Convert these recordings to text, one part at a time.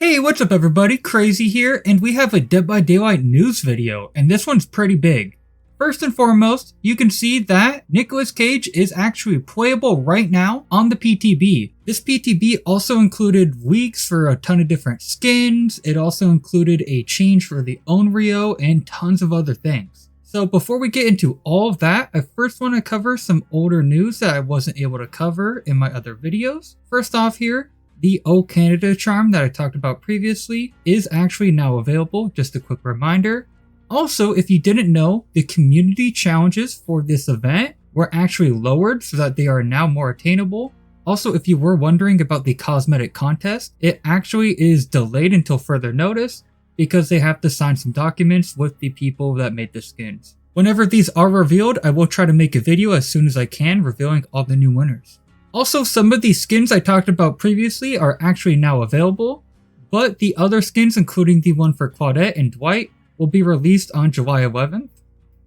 Hey, what's up everybody, Crazy here, and we have a Dead by Daylight news video, and this one's pretty big. First and foremost, you can see that Nicolas Cage is actually playable right now on the PTB. This PTB also included leaks for a ton of different skins, it also included a change for the Onryō, and tons of other things. So before we get into all of that, I first want to cover some older news that I wasn't able to cover in my other videos. First off here, the O Canada charm that I talked about previously is actually now available, just a quick reminder. Also, if you didn't know, the community challenges for this event were actually lowered so that they are now more attainable. Also, if you were wondering about the cosmetic contest, it actually is delayed until further notice because they have to sign some documents with the people that made the skins. Whenever these are revealed, I will try to make a video as soon as I can revealing all the new winners. Also, some of these skins I talked about previously are actually now available, but the other skins, including the one for Claudette and Dwight, will be released on July 11th.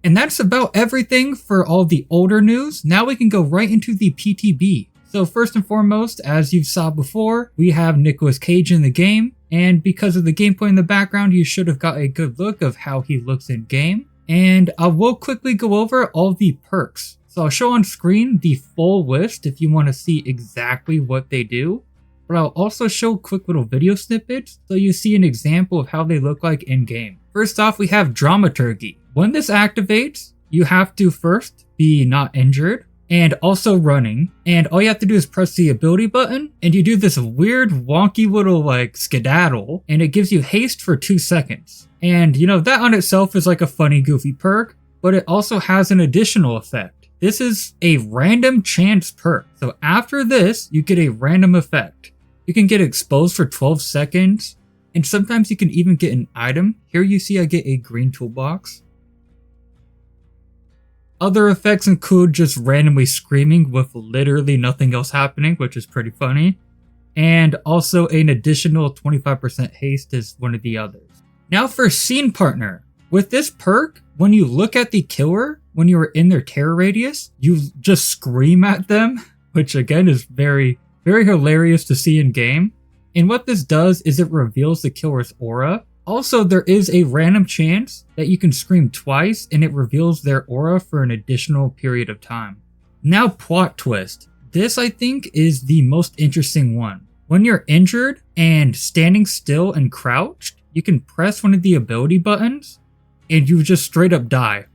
And that's about everything for all the older news. Now we can go right into the PTB. So first and foremost, as you saw before, we have Nicolas Cage in the game, and because of the gameplay in the background, you should have got a good look of how he looks in game. And I will quickly go over all the perks. So I'll show on screen the full list if you want to see exactly what they do, but I'll also show quick little video snippets so you see an example of how they look like in-game. First off, we have Dramaturgy. When this activates, you have to first be not injured and also running, and all you have to do is press the ability button and you do this weird wonky little like skedaddle and it gives you haste for 2 seconds. And you know, that on itself is like a funny goofy perk, but it also has an additional effect. This is a random chance perk. So after this, you get a random effect. You can get exposed for 12 seconds, and sometimes you can even get an item. Here you see I get a green toolbox. Other effects include just randomly screaming with literally nothing else happening, which is pretty funny. And also an additional 25% haste is one of the others. Now for Scene Partner. With this perk, when you look at the killer, when you are in their terror radius, you just scream at them, which again is very, very hilarious to see in game. And what this does is it reveals the killer's aura. Also, there is a random chance that you can scream twice and it reveals their aura for an additional period of time. Now, plot twist. This, I think, is the most interesting one. When you're injured and standing still and crouched, you can press one of the ability buttons and you just straight up die.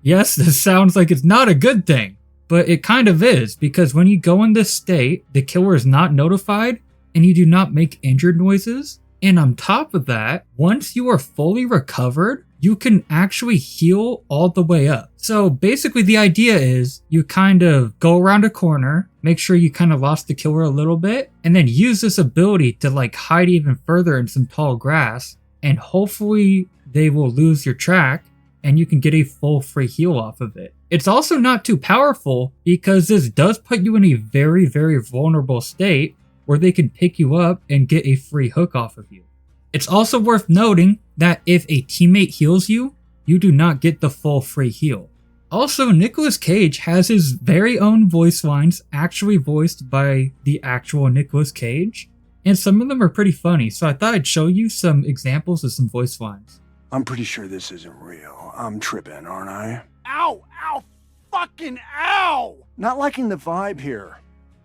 Yes, this sounds like it's not a good thing, but it kind of is, because when you go in this state, the killer is not notified and you do not make injured noises. And on top of that, once you are fully recovered, you can actually heal all the way up. So basically the idea is you kind of go around a corner, make sure you kind of lost the killer a little bit, and then use this ability to like hide even further in some tall grass, and hopefully they will lose your track and you can get a full free heal off of it. It's also not too powerful because this does put you in a very, very vulnerable state where they can pick you up and get a free hook off of you. It's also worth noting that if a teammate heals you, you do not get the full free heal. Also, Nicolas Cage has his very own voice lines actually voiced by the actual Nicolas Cage, and some of them are pretty funny, so I thought I'd show you some examples of some voice lines. I'm pretty sure this isn't real. I'm tripping, aren't I? Ow! Ow! Fucking ow! Not liking the vibe here.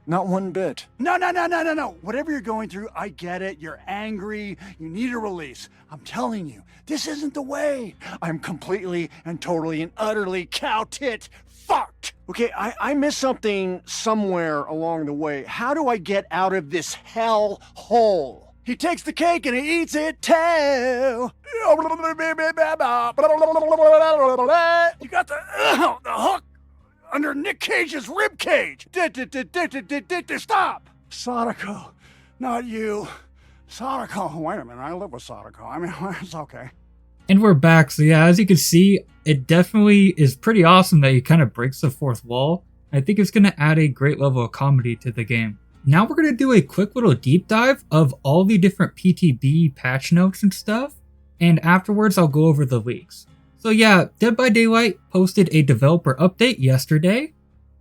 Not one bit. No. Whatever you're going through, I get it. You're angry. You need a release. I'm telling you, this isn't the way. I'm completely and totally and utterly cow-tit fucked. Okay, I missed something somewhere along the way. How do I get out of this hell hole? He takes the cake and he eats it too. You got the hook under Nick Cage's rib cage. Stop. Sadako, not you. Sadako. Wait a minute, I live with Sadako. I mean, it's okay. And we're back, so yeah, as you can see, it definitely is pretty awesome that he kind of breaks the fourth wall. I think it's going to add a great level of comedy to the game. Now we're going to do a quick little deep dive of all the different PTB patch notes and stuff, and afterwards I'll go over the leaks. So yeah, Dead by Daylight posted a developer update yesterday,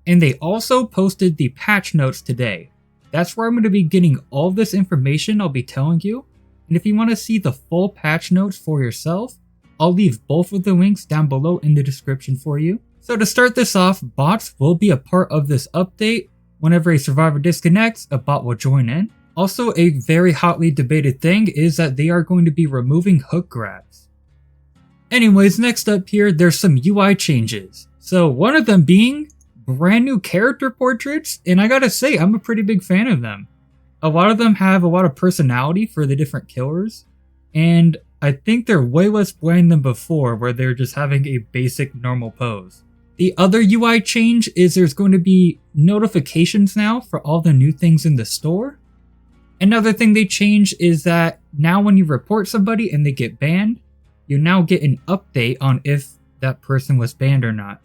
and they also posted the patch notes today. That's where I'm going to be getting all this information I'll be telling you. And if you want to see the full patch notes for yourself, I'll leave both of the links down below in the description for you. So to start this off, bots will be a part of this update. Whenever a survivor disconnects, a bot will join in. Also, a very hotly debated thing is that they are going to be removing hook grabs. Anyways, next up here, there's some UI changes. So one of them being brand new character portraits, and I gotta say, I'm a pretty big fan of them. A lot of them have a lot of personality for the different killers, and I think they're way less bland than before, where they're just having a basic normal pose. The other UI change is there's going to be notifications now for all the new things in the store. Another thing they changed is that now when you report somebody and they get banned, you now get an update on if that person was banned or not.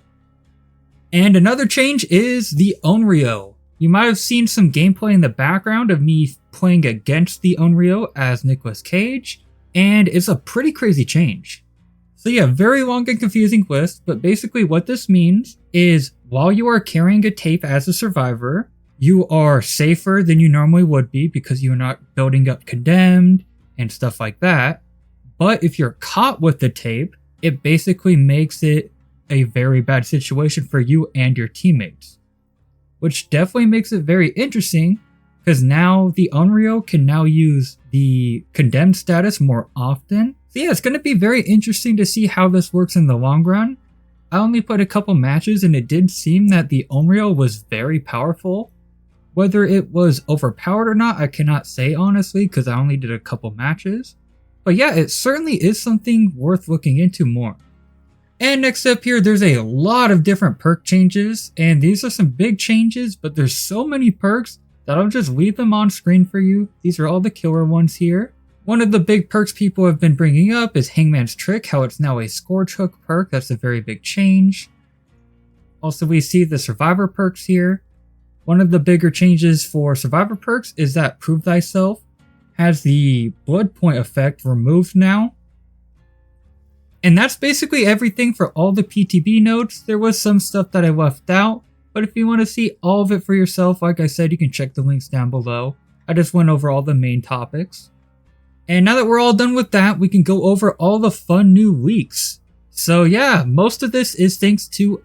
And another change is the Onryō. You might have seen some gameplay in the background of me playing against the Onryō as Nicolas Cage, and it's a pretty crazy change. So yeah, very long and confusing list, but basically what this means is while you are carrying a tape as a survivor, you are safer than you normally would be because you're not building up condemned and stuff like that. But if you're caught with the tape, it basically makes it a very bad situation for you and your teammates. Which definitely makes it very interesting, because now the Onryō can now use the condemned status more often. So yeah, it's going to be very interesting to see how this works in the long run. I only played a couple matches and it did seem that the Onryō was very powerful. Whether it was overpowered or not, I cannot say honestly, because I only did a couple matches. But yeah, it certainly is something worth looking into more. And next up here, there's a lot of different perk changes, and these are some big changes, but there's so many perks that I'll just leave them on screen for you. These are all the killer ones here. One of the big perks people have been bringing up is Hangman's Trick, how it's now a Scourge Hook perk. That's a very big change. Also, we see the Survivor perks here. One of the bigger changes for Survivor perks is that Prove Thyself has the Blood Point effect removed now. And that's basically everything for all the PTB notes. There was some stuff that I left out, but if you want to see all of it for yourself, like I said, you can check the links down below. I just went over all the main topics. And now that we're all done with that, we can go over all the fun new leaks. So yeah, most of this is thanks to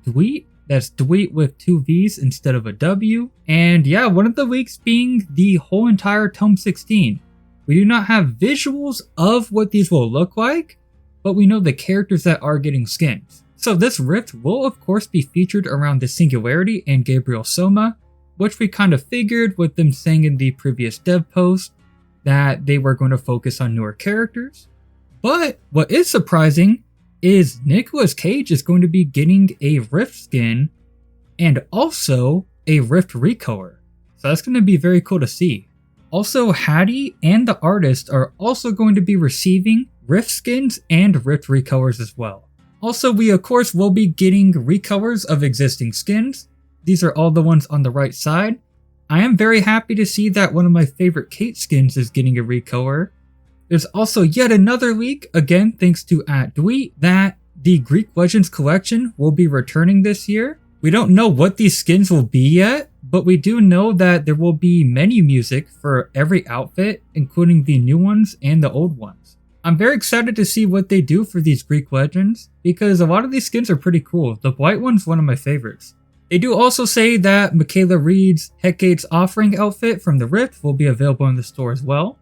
@Dweet. That's Dweet with 2 V's instead of a W. And yeah, one of the leaks being the whole entire Tome 16. We do not have visuals of what these will look like, but we know the characters that are getting skins. So this rift will of course be featured around the Singularity and Gabriel Soma, which we kind of figured with them saying in the previous dev post that they were going to focus on newer characters. But what is surprising is Nicolas Cage is going to be getting a rift skin and also a rift recolor. So that's going to be very cool to see. Also, Hattie and the artist are also going to be receiving rift skins and rift recolors as well. Also, we of course will be getting recolors of existing skins. These are all the ones on the right side. I am very happy to see that one of my favorite Kate skins is getting a recolor. There's also yet another leak, again thanks to @Dweet, that the Greek Legends collection will be returning this year. We don't know what these skins will be yet, but we do know that there will be menu music for every outfit, including the new ones and the old ones. I'm very excited to see what they do for these Greek Legends, because a lot of these skins are pretty cool. The white one's one of my favorites. They do also say that Michaela Reed's Hecate's Offering outfit from the Rift will be available in the store as well.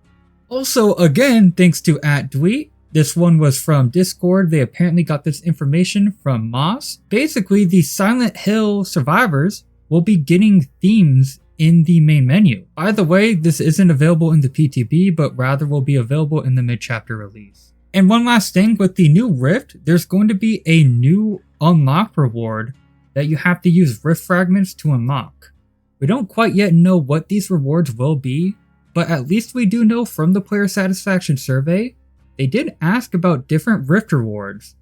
Also, again, thanks to @Dweet, this one was from Discord. They apparently got this information from Moss. Basically, the Silent Hill survivors will be getting themes in the main menu. By the way, this isn't available in the PTB, but rather will be available in the mid-chapter release. And one last thing, with the new Rift, there's going to be a new unlock reward that you have to use Rift Fragments to unlock. We don't quite yet know what these rewards will be, but at least we do know from the player satisfaction survey, they did ask about different Rift rewards.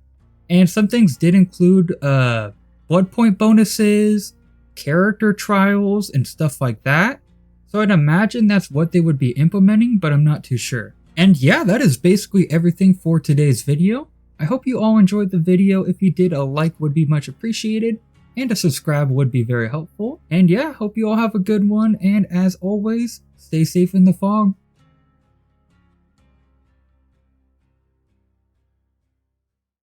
And some things did include blood point bonuses, character trials, and stuff like that. So I'd imagine that's what they would be implementing, but I'm not too sure. And yeah, that is basically everything for today's video. I hope you all enjoyed the video. If you did, a like would be much appreciated, and a subscribe would be very helpful. And yeah, hope you all have a good one, and as always, stay safe in the fog.